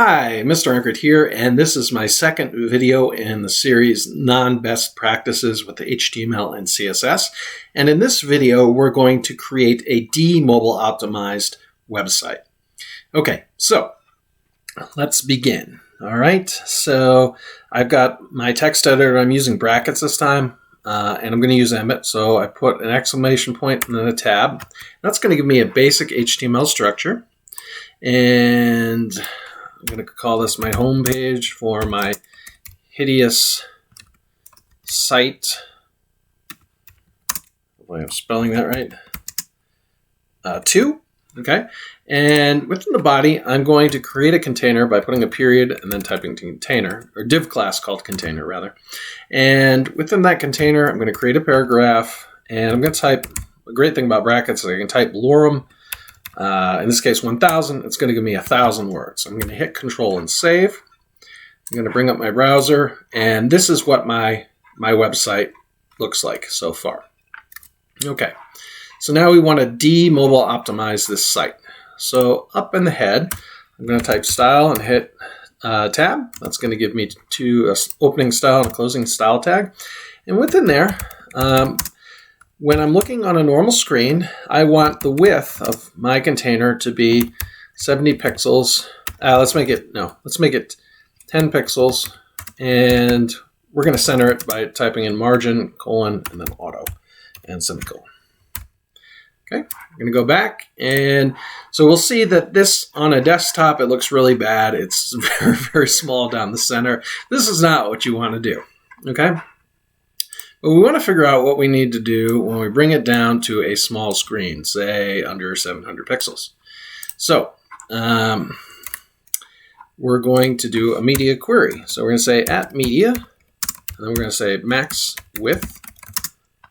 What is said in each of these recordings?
Hi, Mr. Enkert here, and this is my second video in the series Non-Best Practices with HTML and CSS. And in this video, we're going to create a mobile optimized website. Okay, so let's begin. All right, so I've got my text editor. I'm using brackets this time, and I'm going to use Emmet. So I put an exclamation point and then a tab. That's going to give me a basic HTML structure. And I'm going to call this my home page for my hideous site. Hopefully I'm spelling that right. 2. Okay. And within the body, I'm going to create a container by putting a period and then typing container, or div class called container rather. And within that container, I'm going to create a paragraph, and I'm going to type, a great thing about brackets is I can type lorem. In this case, 1,000, it's going to give me 1,000 words. I'm going to hit Control and save. I'm going to bring up my browser, and this is what my website looks like so far. Okay, so now we want to mobile optimize this site. So up in the head, I'm going to type style and hit tab. That's going to give me two opening style and closing style tag. And within there, when I'm looking on a normal screen, I want the width of my container to be 70 pixels. Let's make it 10 pixels. And we're going to center it by typing in margin, colon, and then auto, and semicolon. Okay, I'm going to go back. And so we'll see that this on a desktop, it looks really bad. It's very, very small down the center. This is not what you want to do. Okay. But we want to figure out what we need to do when we bring it down to a small screen, say under 700 pixels. So we're going to do a media query. So we're going to say @media, and then we're going to say max width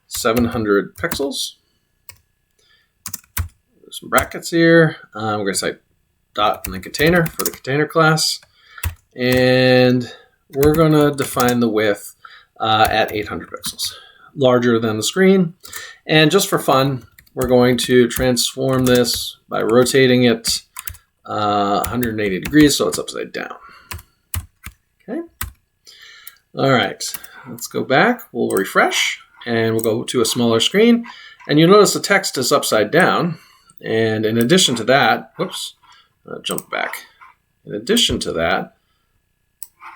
700 pixels. There's some brackets here. We're going to say dot and then container for the container class. And we're going to define the width at 800 pixels, larger than the screen. And just for fun, we're going to transform this by rotating it 180 degrees so it's upside down. Okay. All right, let's go back. We'll refresh, and we'll go to a smaller screen. And you'll notice the text is upside down. And in addition to that, jump back. In addition to that,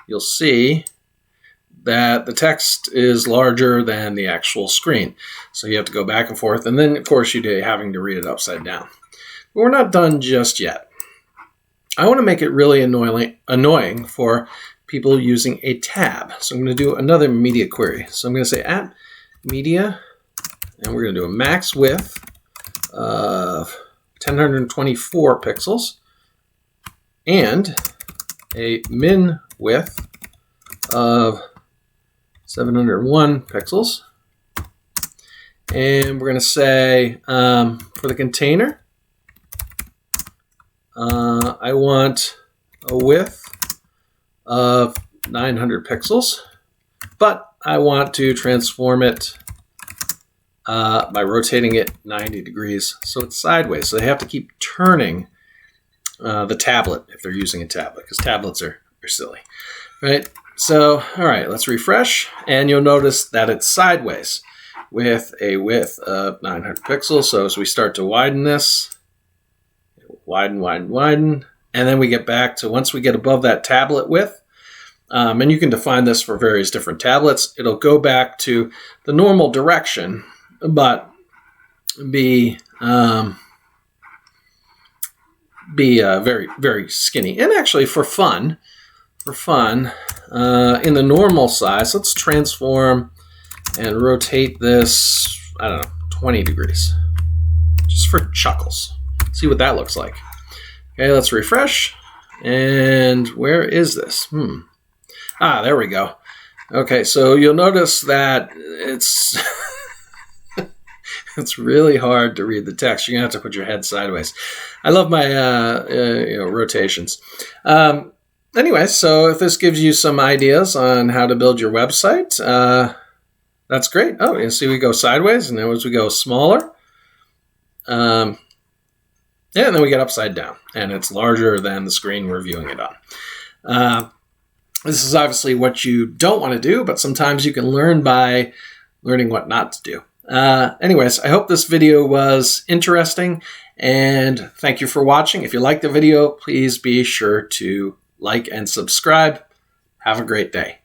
you'll see that the text is larger than the actual screen. So you have to go back and forth. And then, of course, you're having to read it upside down. But we're not done just yet. I want to make it really annoying for people using a tab. So I'm going to do another media query. So I'm going to say @media, and we're going to do a max width of 1024 pixels and a min width of 701 pixels. And we're going to say for the container, I want a width of 900 pixels, but I want to transform it by rotating it 90 degrees so it's sideways. So they have to keep turning the tablet if they're using a tablet, because tablets are silly, right? So, all right, let's refresh, and you'll notice that it's sideways with a width of 900 pixels. So as we start to widen this, widen, and then we get back to, once we get above that tablet width, and you can define this for various different tablets, it'll go back to the normal direction, but be very, very skinny. And actually, for fun, in the normal size, let's transform and rotate this, 20 degrees, just for chuckles. See what that looks like. Okay, let's refresh. And where is this? There we go. Okay, so you'll notice that it's it's really hard to read the text. You're gonna have to put your head sideways. I love my rotations. Anyway, so if this gives you some ideas on how to build your website, that's great. Oh, you see we go sideways, and then as we go smaller, And then we get upside down, and it's larger than the screen we're viewing it on. This is obviously what you don't want to do, but sometimes you can learn by learning what not to do. Anyways, I hope this video was interesting, and thank you for watching. If you liked the video, please be sure to like and subscribe. Have a great day.